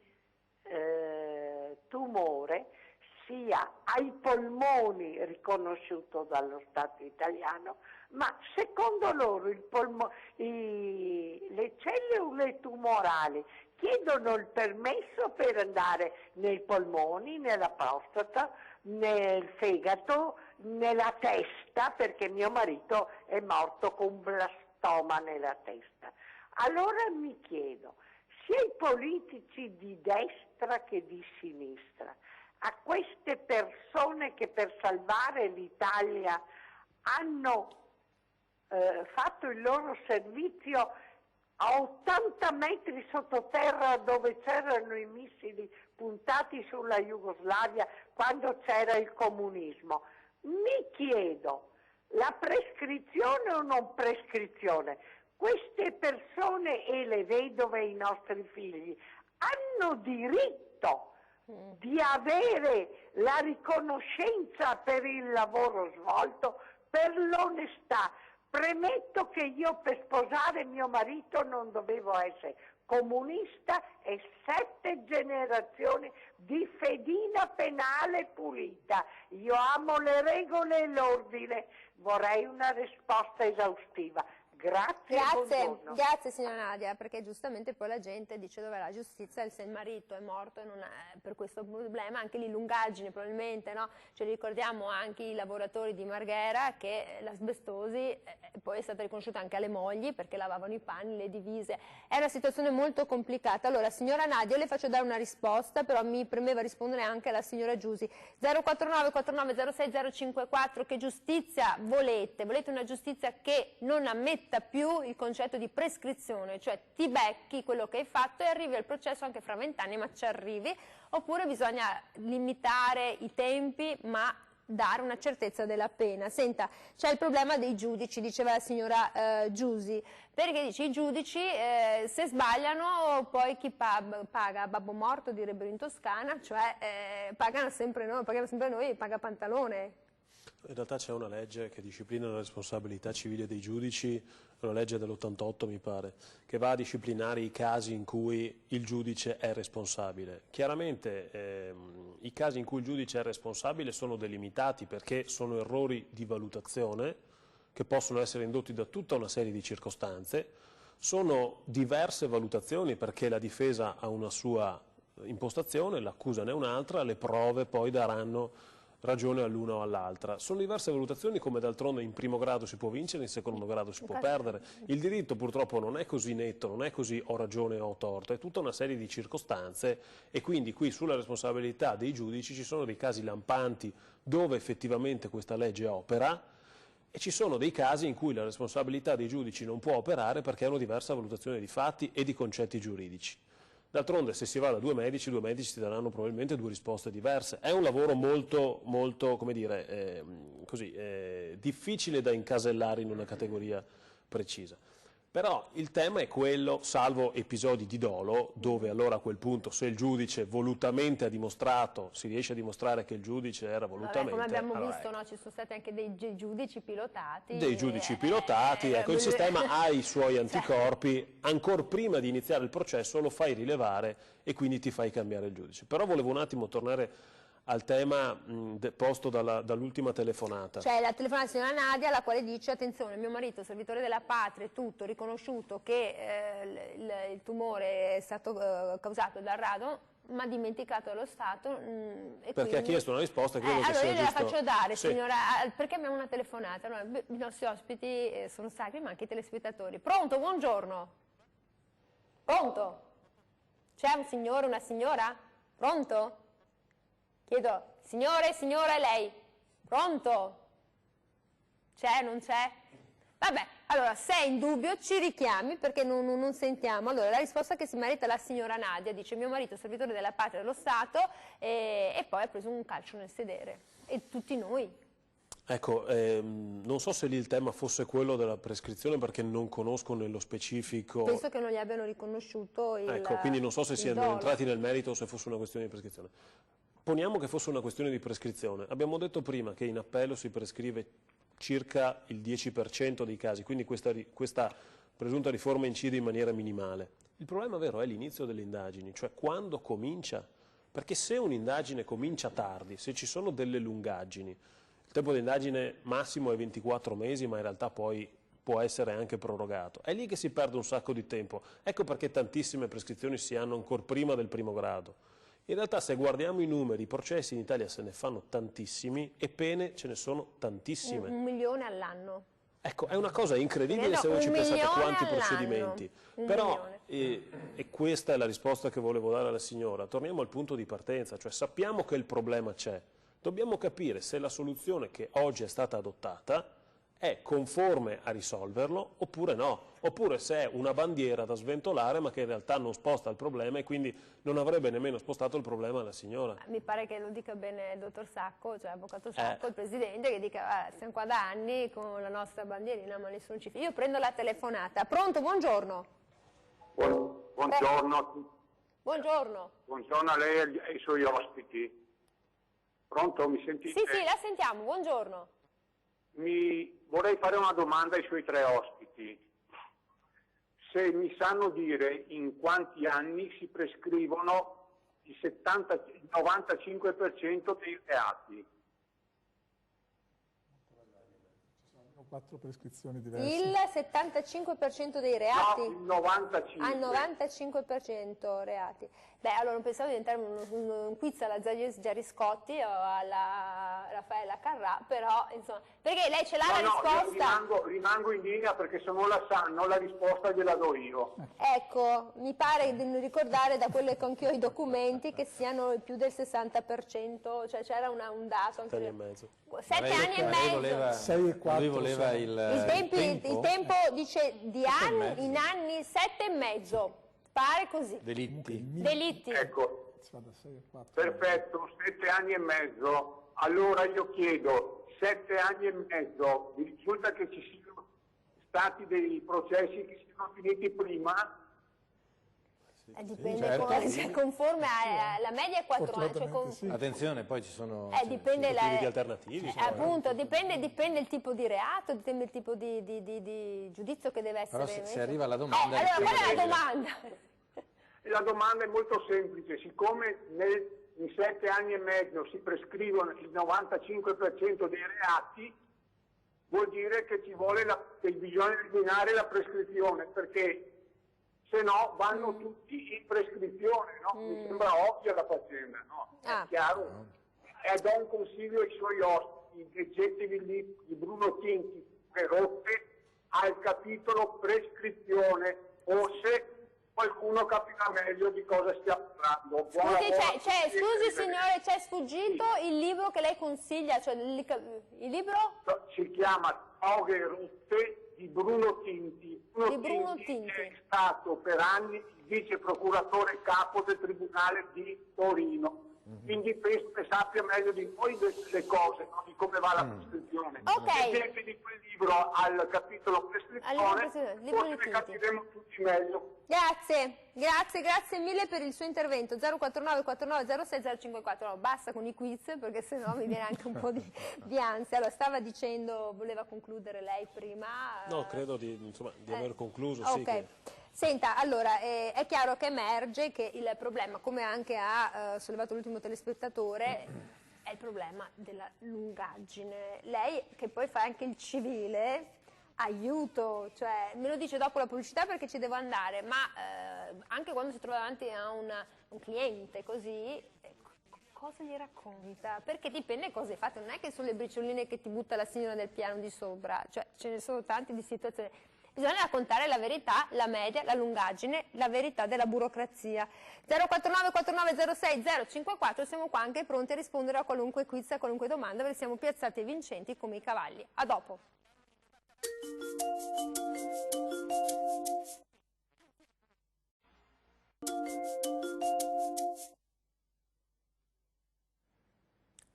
tumore, sia ai polmoni riconosciuto dallo Stato italiano, ma secondo loro le cellule tumorali chiedono il permesso per andare nei polmoni, nella prostata, nel fegato, nella testa, perché mio marito è morto con un blastoma nella testa. Allora mi chiedo, sia i politici di destra che di sinistra, a queste persone che per salvare l'Italia hanno fatto il loro servizio a 80 metri sottoterra dove c'erano i missili puntati sulla Jugoslavia quando c'era il comunismo. Mi chiedo, la prescrizione o non prescrizione? Queste persone e le vedove e i nostri figli hanno diritto di avere la riconoscenza per il lavoro svolto, per l'onestà. Premetto che io per sposare mio marito non dovevo essere comunista e 7 generazioni di fedina penale pulita. Io amo le regole e l'ordine. Vorrei una risposta esaustiva. Grazie. Buongiorno. Grazie signora Nadia, perché giustamente poi la gente dice dov'è la giustizia se il marito è morto e non è per questo problema, anche le lungaggini probabilmente, no? Ce li ricordiamo anche i lavoratori di Marghera che l'asbestosi poi è stata riconosciuta anche alle mogli perché lavavano i panni, le divise, è una situazione molto complicata. Allora signora Nadia, io le faccio dare una risposta, però mi premeva rispondere anche alla signora Giusi. 049 49 06 054, che giustizia volete? Volete una giustizia che non ammetta più il concetto di prescrizione, cioè ti becchi quello che hai fatto e arrivi al processo anche fra 20 anni, ma ci arrivi, oppure bisogna limitare i tempi ma dare una certezza della pena. Senta, c'è il problema dei giudici, diceva la signora Giusi, perché dice i giudici se sbagliano poi chi paga? Babbo morto, direbbero in Toscana, cioè pagano sempre noi e paga Pantalone. In realtà c'è una legge che disciplina la responsabilità civile dei giudici, una legge dell'88 mi pare, che va a disciplinare i casi in cui il giudice è responsabile. Chiaramente i casi in cui il giudice è responsabile sono delimitati perché sono errori di valutazione che possono essere indotti da tutta una serie di circostanze, sono diverse valutazioni perché la difesa ha una sua impostazione, l'accusa ne ha un'altra, le prove poi daranno ragione all'una o all'altra. Sono diverse valutazioni, come d'altronde in primo grado si può vincere, in secondo grado si può perdere. Il diritto purtroppo non è così netto, non è così ho ragione o ho torto, è tutta una serie di circostanze e quindi qui sulla responsabilità dei giudici ci sono dei casi lampanti dove effettivamente questa legge opera e ci sono dei casi in cui la responsabilità dei giudici non può operare perché hanno diversa valutazione di fatti e di concetti giuridici. D'altronde se si va da due medici ti daranno probabilmente due risposte diverse. È un lavoro molto come dire, difficile da incasellare in una categoria precisa. Però il tema è quello, salvo episodi di dolo, dove allora a quel punto se il giudice volutamente ha dimostrato, si riesce a dimostrare che il giudice era volutamente... Come abbiamo allora, visto, no? Ci sono stati anche dei giudici pilotati. Dei giudici pilotati, ecco, il sistema ha i suoi anticorpi, ancora prima di iniziare il processo lo fai rilevare e quindi ti fai cambiare il giudice. Però volevo un attimo tornare al tema posto dall'ultima telefonata. Cioè la telefonata della signora Nadia, la quale dice attenzione, mio marito servitore della patria, è tutto riconosciuto che il tumore è stato causato dal radon, ma dimenticato dallo Stato. Perché quindi... ha chiesto una risposta, credo che allora sia io gliela giusto. faccio dare, sì. Signora, perché abbiamo una telefonata. Allora, i nostri ospiti sono sacri, ma anche i telespettatori. Pronto, buongiorno. Pronto? C'è un signore, una signora? Pronto? Chiedo, signore, signora, lei? Pronto? C'è, non c'è? Vabbè, allora se è in dubbio ci richiami perché non sentiamo. Allora la risposta che si merita la signora Nadia, dice mio marito è servitore della patria dello Stato e poi ha preso un calcio nel sedere. E tutti noi. Ecco, non so se lì il tema fosse quello della prescrizione perché non conosco nello specifico... Penso che non gli abbiano riconosciuto il Ecco, quindi non so se siano dolo. entrati nel merito o se fosse una questione di prescrizione. Poniamo che fosse una questione di prescrizione. Abbiamo detto prima che in appello si prescrive circa il 10% dei casi, quindi questa presunta riforma incide in maniera minimale. Il problema vero è l'inizio delle indagini, cioè quando comincia, perché se un'indagine comincia tardi, se ci sono delle lungaggini, il tempo di indagine massimo è 24 mesi, ma in realtà poi può essere anche prorogato, è lì che si perde un sacco di tempo. Ecco perché tantissime prescrizioni si hanno ancora prima del primo grado. In realtà se guardiamo i numeri, i processi in Italia se ne fanno tantissimi e pene ce ne sono tantissime. 1 milione all'anno. Ecco, è una cosa incredibile se voi ci pensate a quanti procedimenti. Però, e questa è la risposta che volevo dare alla signora, torniamo al punto di partenza, cioè sappiamo che il problema c'è, dobbiamo capire se la soluzione che oggi è stata adottata è conforme a risolverlo oppure no, oppure se è una bandiera da sventolare ma che in realtà non sposta il problema e quindi non avrebbe nemmeno spostato il problema alla signora. Mi pare che lo dica bene il dottor Sacco, cioè l'avvocato Sacco, il presidente, che dica siamo qua da anni con la nostra bandierina ma nessuno ci finisce. Io prendo la telefonata. Pronto, buongiorno. Buongiorno. Buongiorno. Buongiorno a lei e ai suoi ospiti. Pronto, mi sentite? Sì, la sentiamo, buongiorno. Vorrei fare una domanda ai suoi tre ospiti. Se mi sanno dire in quanti anni si prescrivono il 95% dei reati. 4 prescrizioni diverse. Il 75% dei reati? No, il 95%. Al 95% reati. Beh, allora non pensavo di diventare un quiz alla Giariscotti o alla Raffaella Carrà, però insomma, perché lei ce l'ha la risposta? Io rimango in linea perché se non la sanno la risposta gliela do io. Ecco, mi pare di ricordare da quello che anch'io ho i documenti che siano più del 60%, cioè c'era un dato. 7 anni e mezzo. 7 anni e mezzo. 6 e 4 lui voleva Il tempo dice di anni, in anni 7 e mezzo. Pare così. Delitti. Ecco, da 6 e 4. perfetto, 7 anni e mezzo. Allora io chiedo, 7 anni e mezzo, vi risulta che ci siano stati dei processi che siano finiti prima? Dipende, certo. conforme alla media è 4 anni. Cioè Sì. Attenzione, poi ci sono... dipende Motivi alternativi. appunto, dipende il tipo di reato, dipende il tipo di giudizio che deve essere. Però se arriva la domanda... allora, qual è la domanda? La domanda è molto semplice, siccome in 7 anni e mezzo si prescrivono il 95% dei reati, vuol dire che ci vuole che bisogna eliminare la prescrizione, perché se no vanno tutti in prescrizione, no? Mi sembra ovvia la faccenda, no? È chiaro? E do un consiglio ai suoi ospiti, leggetevi il libro di Bruno Tinti, Rotte, al capitolo prescrizione, forse qualcuno capirà meglio di cosa stiamo parlando. Scusi signore, c'è sfuggito il libro che lei consiglia, cioè il libro? Si chiama Toghe Rotte di Bruno Tinti. Bruno Tinti è stato per anni il vice procuratore capo del Tribunale di Torino. Quindi penso che sappia meglio di noi le cose, no? Di come va la prescrizione. Leggete di quel libro al capitolo prescrizione, forse ne capiremo tutti meglio. Grazie mille per il suo intervento. 049 49 06 054. No, basta con i quiz perché sennò mi viene anche un po' di ansia. Allora, stava dicendo, voleva concludere lei prima? No, credo di aver concluso, ok. sì. Che... Senta, allora, è chiaro che emerge che il problema, come anche ha sollevato l'ultimo telespettatore, è il problema della lungaggine. Lei, che poi fa anche il civile, aiuto, cioè me lo dice dopo la pubblicità perché ci devo andare, ma anche quando si trova davanti a un cliente così, cosa gli racconta? Perché dipende cosa hai fatto, non è che sono le bricioline che ti butta la signora del piano di sopra, cioè ce ne sono tante di situazioni. Bisogna raccontare la verità, la media, la lungaggine, la verità della burocrazia. 049 49 06 054, siamo qua anche pronti a rispondere a qualunque quiz, a qualunque domanda, perché siamo piazzati e vincenti come i cavalli. A dopo.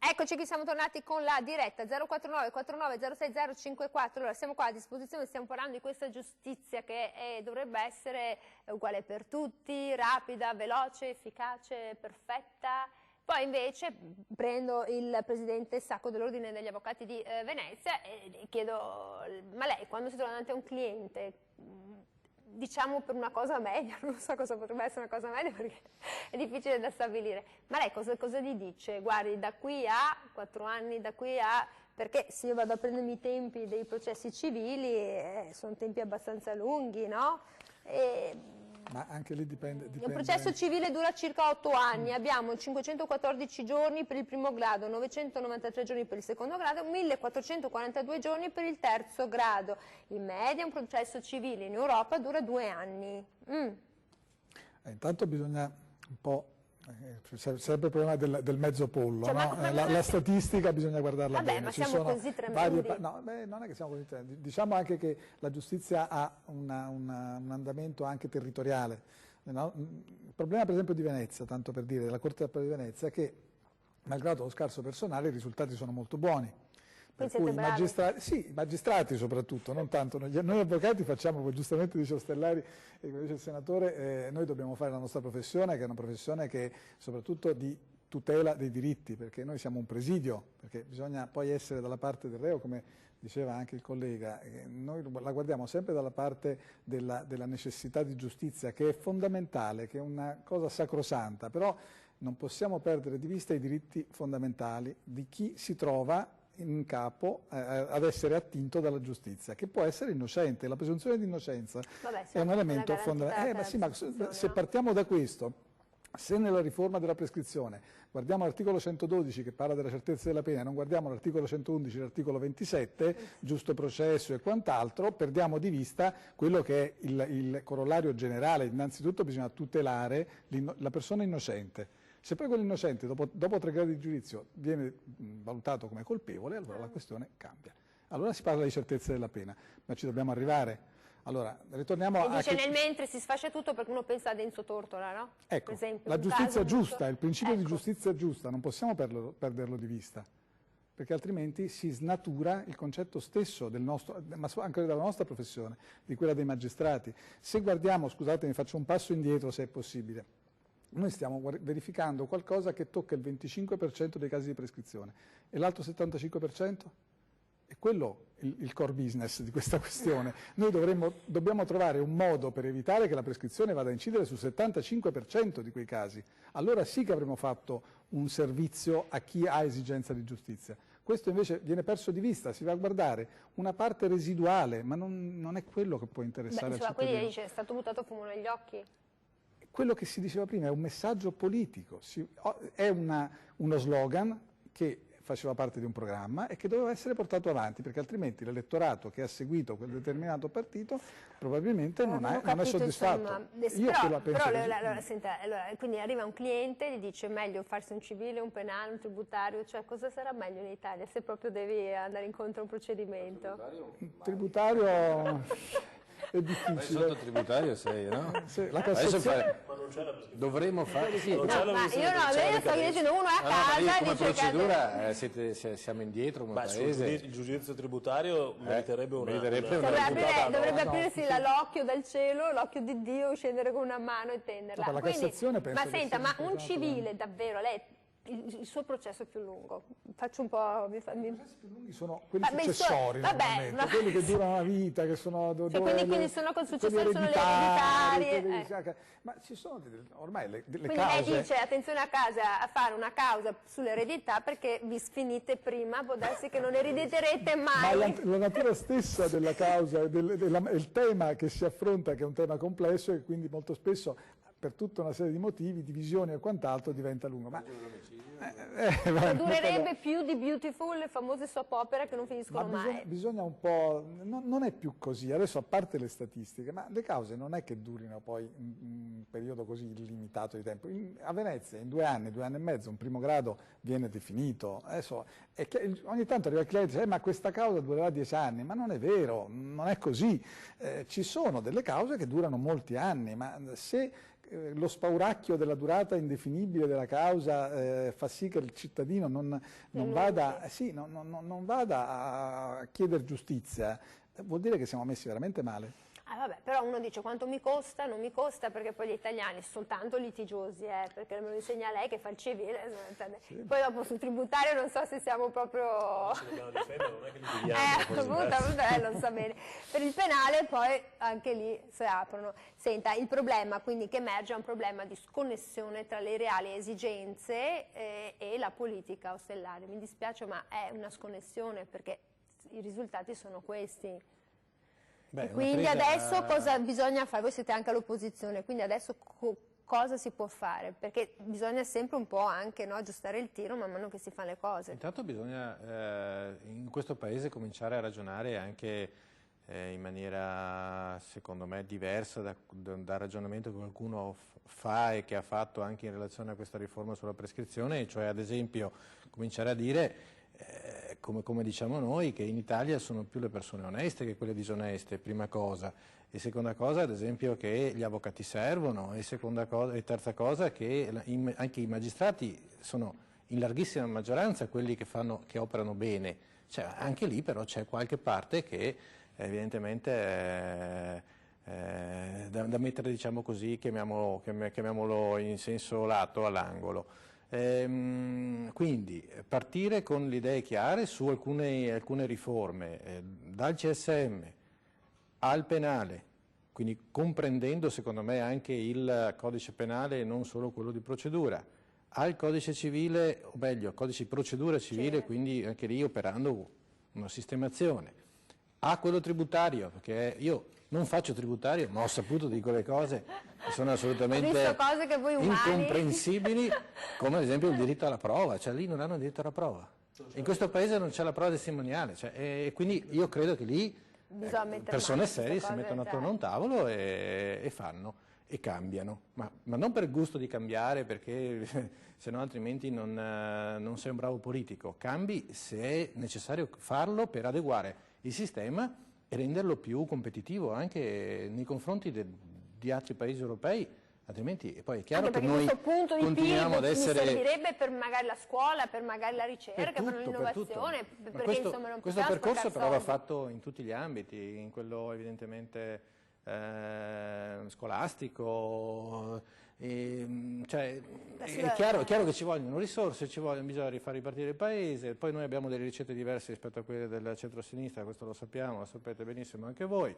Eccoci qui, siamo tornati con la diretta 049 49 06 054. Allora, siamo qua a disposizione, stiamo parlando di questa giustizia che dovrebbe essere uguale per tutti, rapida, veloce, efficace, perfetta. Poi invece prendo il presidente Sacco dell'Ordine degli Avvocati di Venezia e gli chiedo, ma lei quando si trova davanti a un cliente, diciamo per una cosa media, non so cosa potrebbe essere una cosa media perché è difficile da stabilire, ma lei cosa gli dice? Guardi, da qui a 4 anni, da qui a... perché se io vado a prendermi i tempi dei processi civili, sono tempi abbastanza lunghi, no? Ma anche lì dipende. Un processo civile dura circa 8 anni, abbiamo 514 giorni per il primo grado, 993 giorni per il secondo grado, 1442 giorni per il terzo grado. In media un processo civile in Europa dura 2 anni. Intanto bisogna un po'... sempre il problema del mezzo pollo, cioè, no? la statistica bisogna guardarla bene. Ma siamo così tremendi? No, non è che siamo così tremendi, diciamo anche che la giustizia ha un andamento anche territoriale. No? Il problema per esempio di Venezia, tanto per dire, della Corte d'Appello di Venezia, è che malgrado lo scarso personale i risultati sono molto buoni. Per cui i magistrati soprattutto, non tanto noi avvocati facciamo, come giustamente dice Ostellari e come dice il senatore, noi dobbiamo fare la nostra professione, che è una professione che soprattutto di tutela dei diritti, perché noi siamo un presidio, perché bisogna poi essere dalla parte del reo, come diceva anche il collega, noi la guardiamo sempre dalla parte della necessità di giustizia, che è fondamentale, che è una cosa sacrosanta, però non possiamo perdere di vista i diritti fondamentali di chi si trova in capo ad essere attinto dalla giustizia, che può essere innocente. La presunzione di innocenza è un elemento fondamentale. Ma sì, ma se partiamo da questo, se nella riforma della prescrizione guardiamo l'articolo 112 che parla della certezza della pena e non guardiamo l'articolo 111 e l'articolo 27, giusto processo e quant'altro, perdiamo di vista quello che è il corollario generale. Innanzitutto bisogna tutelare la persona innocente. Se poi quell'innocente dopo 3 gradi di giudizio viene valutato come colpevole, allora la questione cambia. Allora si parla di certezza della pena, ma ci dobbiamo arrivare. Allora, ritorniamo e dice nel mentre si sfascia tutto perché uno pensa ad Enzo Tortora, no? Ecco, per esempio, la giustizia giusta, molto... il principio di giustizia giusta, non possiamo perderlo di vista, perché altrimenti si snatura il concetto stesso del nostro, ma anche della nostra professione, di quella dei magistrati. Se guardiamo, scusate, mi faccio un passo indietro se è possibile. Noi stiamo verificando qualcosa che tocca il 25% dei casi di prescrizione e l'altro 75%? È quello il core business di questa questione. Noi dobbiamo trovare un modo per evitare che la prescrizione vada a incidere sul 75% di quei casi. Allora sì che avremo fatto un servizio a chi ha esigenza di giustizia. Questo invece viene perso di vista, si va a guardare una parte residuale, ma non è quello che può interessare al cittadino. Quindi dice, è stato buttato fumo negli occhi? Quello che si diceva prima è un messaggio politico, è uno slogan che faceva parte di un programma e che doveva essere portato avanti, perché altrimenti l'elettorato che ha seguito quel determinato partito probabilmente non è soddisfatto. Quindi arriva un cliente e gli dice meglio farsi un civile, un penale, un tributario, cioè cosa sarà meglio in Italia se proprio devi andare incontro a un procedimento? Tributario... è difficile. Sotto tributario sei, no? Sì, la Cassazione... dovremmo fare... Sì, io sto dicendo uno è a casa come dice procedura siamo indietro come paese. Il giudizio tributario meriterebbe una dovrebbe aprirsi l'occhio dal cielo, l'occhio di Dio, scendere con una mano e tenderla. No, la Cassazione penso ma senta, ma un civile davvero, lei... Il suo processo è più lungo, faccio un po'... I processi più lunghi sono quelli successori, quelli che durano una vita, che sono... quindi sono col successore, sono le ereditarie. Ma ci sono ormai le quindi cause... lei dice attenzione a fare una causa sull'eredità perché vi sfinite prima, può darsi che non erediterete mai. Ma la natura stessa della causa, il tema che si affronta, che è un tema complesso e quindi molto spesso... per tutta una serie di motivi, divisioni e quant'altro diventa lungo. Ma durerebbe più di Beautiful, le famose soap opera che non finiscono mai. Bisogna un po', non è più così, adesso a parte le statistiche, ma le cause non è che durino poi un periodo così illimitato di tempo. A Venezia in 2 anni, 2 anni e mezzo, un primo grado viene definito. Adesso, ogni tanto arriva il cliente e dice ma questa causa durerà 10 anni, ma non è vero, non è così. Ci sono delle cause che durano molti anni, ma se lo spauracchio della durata indefinibile della causa fa sì che il cittadino non vada a chiedere giustizia, vuol dire che siamo messi veramente male. Vabbè, però uno dice quanto mi costa, non mi costa, perché poi gli italiani sono soltanto litigiosi, perché me lo insegna lei che fa il civile, sì. Poi dopo sul tributario non so se siamo proprio... Ci dobbiamo difendere, non è che litighiamo. Non sa bene. Per il penale poi anche lì si aprono. Senta, il problema quindi che emerge è un problema di sconnessione tra le reali esigenze e la politica ostellare. Mi dispiace ma è una sconnessione perché i risultati sono questi. Quindi adesso cosa bisogna fare? Voi siete anche all'opposizione, quindi adesso cosa si può fare? Perché bisogna sempre un po' anche aggiustare il tiro man mano che si fanno le cose. Intanto bisogna in questo paese cominciare a ragionare anche in maniera secondo me diversa dal ragionamento che qualcuno fa e che ha fatto anche in relazione a questa riforma sulla prescrizione, cioè ad esempio cominciare a dire come diciamo noi, che in Italia sono più le persone oneste che quelle disoneste, prima cosa, e seconda cosa ad esempio che gli avvocati servono, e terza cosa che anche i magistrati sono in larghissima maggioranza quelli che operano bene, cioè, anche lì però c'è qualche parte che evidentemente da mettere, diciamo così, chiamiamolo in senso lato all'angolo. Quindi partire con le idee chiare su alcune riforme, dal CSM al penale, quindi comprendendo secondo me anche il codice penale e non solo quello di procedura, al codice civile, o meglio, al codice di procedura civile, quindi anche lì operando una sistemazione. A quello tributario, perché io non faccio tributario, ma ho saputo di quelle cose che sono assolutamente cose che voi umani... incomprensibili, come ad esempio il diritto alla prova, cioè lì non hanno diritto alla prova. In questo paese non c'è la prova testimoniale, cioè, e quindi io credo che lì persone serie si mettono attorno a un tavolo e fanno e cambiano, ma non per gusto di cambiare, perché se no altrimenti non sei un bravo politico. Cambi se è necessario farlo per adeguare il sistema e renderlo più competitivo anche nei confronti di altri paesi europei, altrimenti poi è chiaro che noi continuiamo ad essere... Mi servirebbe per magari la scuola, per magari la ricerca, per l'innovazione, perché insomma non questo percorso però va fatto in tutti gli ambiti, in quello evidentemente scolastico, cioè, è chiaro che ci vogliono risorse, bisogna rifare ripartire il paese, poi noi abbiamo delle ricette diverse rispetto a quelle del centro-sinistra, questo lo sappiamo, lo sapete benissimo anche voi.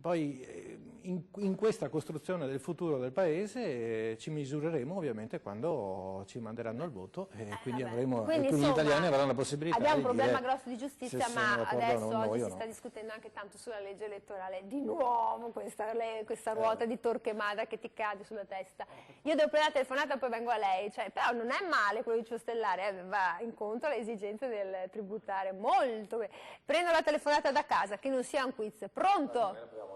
Poi in questa costruzione del futuro del Paese ci misureremo ovviamente quando ci manderanno al voto e quindi gli italiani avranno la possibilità abbiamo un di problema dire grosso di giustizia, ma adesso oggi si sta discutendo anche tanto sulla legge elettorale, di nuovo questa ruota di Torquemada che ti cade sulla testa. Io devo prendere la telefonata e poi vengo a lei, cioè, però non è male quello di Ciostellare, va incontro alle esigenze del tributario, molto bene. Prendo la telefonata da casa, che non sia un quiz. Pronto?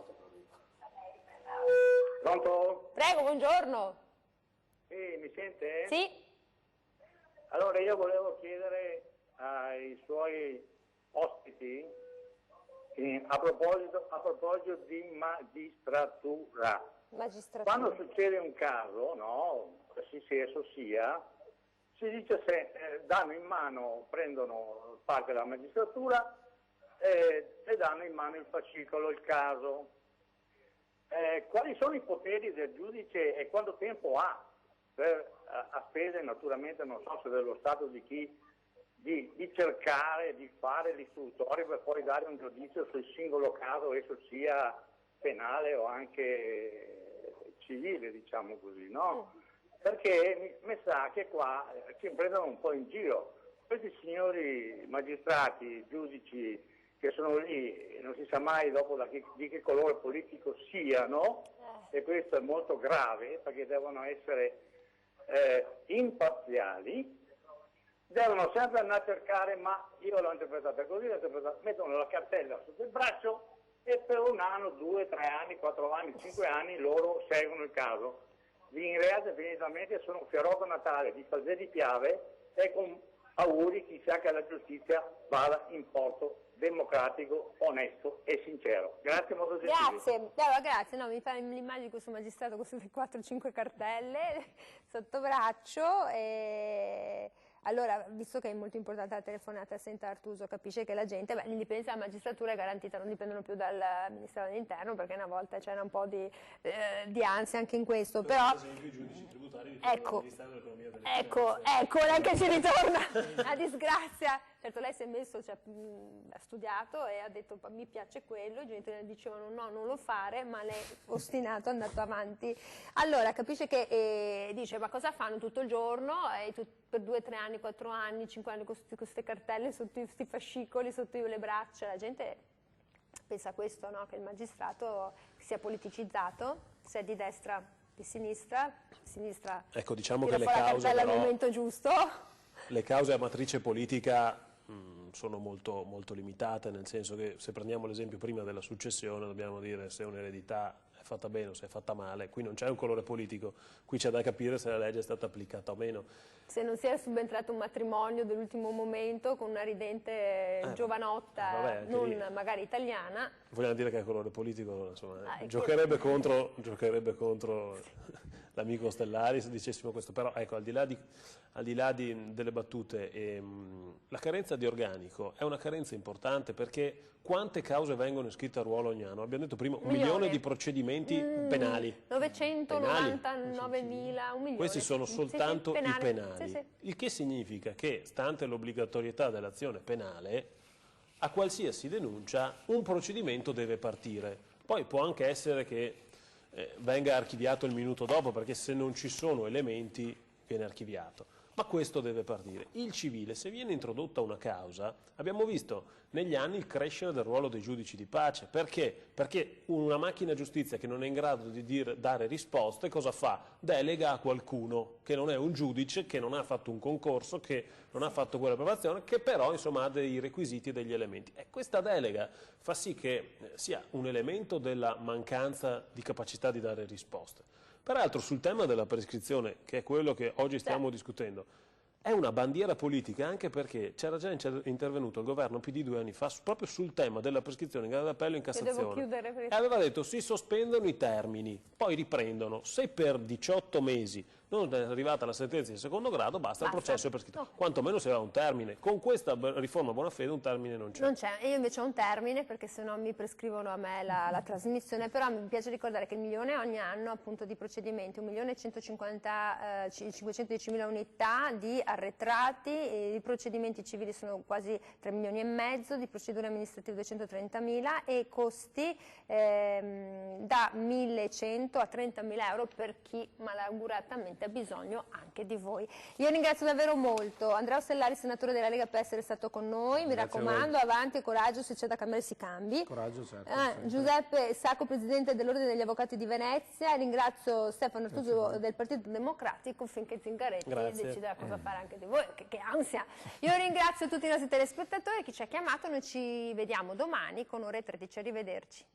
Pronto? Prego, buongiorno. Sì, mi sente? Sì. Allora io volevo chiedere ai suoi ospiti a proposito di magistratura. Quando succede un caso, no, qualsiasi esso sia, si dice se prendono parte della magistratura e danno in mano il fascicolo, il caso. Quali sono i poteri del giudice e quanto tempo ha a spese, naturalmente non so se dello Stato di chi, di cercare di fare l'istruttorio per poi dare un giudizio sul singolo caso, esso sia penale o anche civile, diciamo così, no? Perché mi sa che qua ci prendono un po' in giro. Questi signori magistrati, giudici che sono lì, non si sa mai dopo di che colore politico siano, e questo è molto grave perché devono essere imparziali, devono sempre andare a cercare, ma io l'ho interpretata così, mettono la cartella sotto il braccio e per 1 anno, 2, 3 anni, 4 anni, 5 anni loro seguono il caso. In realtà definitivamente sono Fierotto Natale di Falzè di Piave e con auguri chissà che la giustizia vada in porto democratico, onesto e sincero. Grazie molto. Grazie. No, mi fa l'immagine di questo magistrato con queste 4-5 cartelle sotto braccio e... Allora, visto che è molto importante la telefonata a Senta Artuso, capisce che la gente, l'indipendenza della magistratura è garantita, non dipendono più dal Ministero dell'Interno, perché una volta c'era un po' di ansia anche in questo, però... Per esempio i giudici tributari ecco, neanche ci ritorna, la disgrazia. Certo, lei si è messo, ha studiato e ha detto mi piace quello, i genitori dicevano no, non lo fare, ma lei ostinato è andato avanti. Allora capisce che dice ma cosa fanno tutto il giorno per 2, 3 anni, 4 anni, 5 anni con queste cartelle sotto questi fascicoli, sotto le braccia, la gente pensa questo, no? Che il magistrato sia politicizzato, se è di destra, di sinistra, ecco, diciamo che le cause cause al momento giusto. Le cause a matrice politica sono molto, molto limitate, nel senso che se prendiamo l'esempio prima della successione dobbiamo dire se un'eredità è fatta bene o se è fatta male, qui non c'è un colore politico, qui c'è da capire se la legge è stata applicata o meno. Se non si è subentrato un matrimonio dell'ultimo momento con una ridente giovanotta, non magari italiana. Vogliamo dire che il colore politico insomma, giocherebbe contro l'amico Stellari se dicessimo questo, però ecco, al di là delle battute, la carenza di organico è una carenza importante perché quante cause vengono iscritte a ruolo ogni anno? Abbiamo detto prima 1 milione di procedimenti penali. 999.000, 1 milione. Questi sono soltanto i penali. Sì. Il che significa che, stante l'obbligatorietà dell'azione penale, a qualsiasi denuncia un procedimento deve partire. Poi può anche essere che venga archiviato il minuto dopo, perché se non ci sono elementi viene archiviato. Ma questo deve partire. Il civile, se viene introdotta una causa, abbiamo visto negli anni il crescere del ruolo dei giudici di pace. Perché? Perché una macchina giustizia che non è in grado di dare risposte, cosa fa? Delega a qualcuno che non è un giudice, che non ha fatto un concorso, che non ha fatto quella preparazione, che però insomma ha dei requisiti e degli elementi. E questa delega fa sì che sia un elemento della mancanza di capacità di dare risposte. Peraltro sul tema della prescrizione, che è quello che oggi stiamo discutendo, è una bandiera politica, anche perché c'era già intervenuto il governo PD 2 anni fa proprio sul tema della prescrizione in grado d'appello e in Cassazione. E aveva detto si sospendono i termini, poi riprendono. Se per 18 mesi non è arrivata la sentenza di secondo grado, basta. Il processo è prescritto. No. Quantomeno se aveva un termine. Con questa riforma a buona fede un termine non c'è. Non c'è, io invece ho un termine, perché se no mi prescrivono a me la trasmissione, però mi piace ricordare che il milione ogni anno appunto di procedimenti, 1.510.000 unità di arretrati, i procedimenti civili sono quasi 3 milioni e mezzo, di procedure amministrative 230.000 e costi da 1.100 a 30.000 euro per chi malauguratamente ha bisogno anche di voi. Io ringrazio davvero molto Andrea Ostellari, senatore della Lega, per essere stato con noi. Mi raccomando, avanti e coraggio, se c'è da cambiare si cambi. Coraggio, certo. Giuseppe Sacco, presidente dell'Ordine degli Avvocati di Venezia. Ringrazio Stefano Artuso del Partito Democratico, finché Zingaretti deciderà cosa fare anche di voi. Che ansia! Io ringrazio tutti i nostri telespettatori, chi ci ha chiamato. Noi ci vediamo domani con Ore 13. Arrivederci.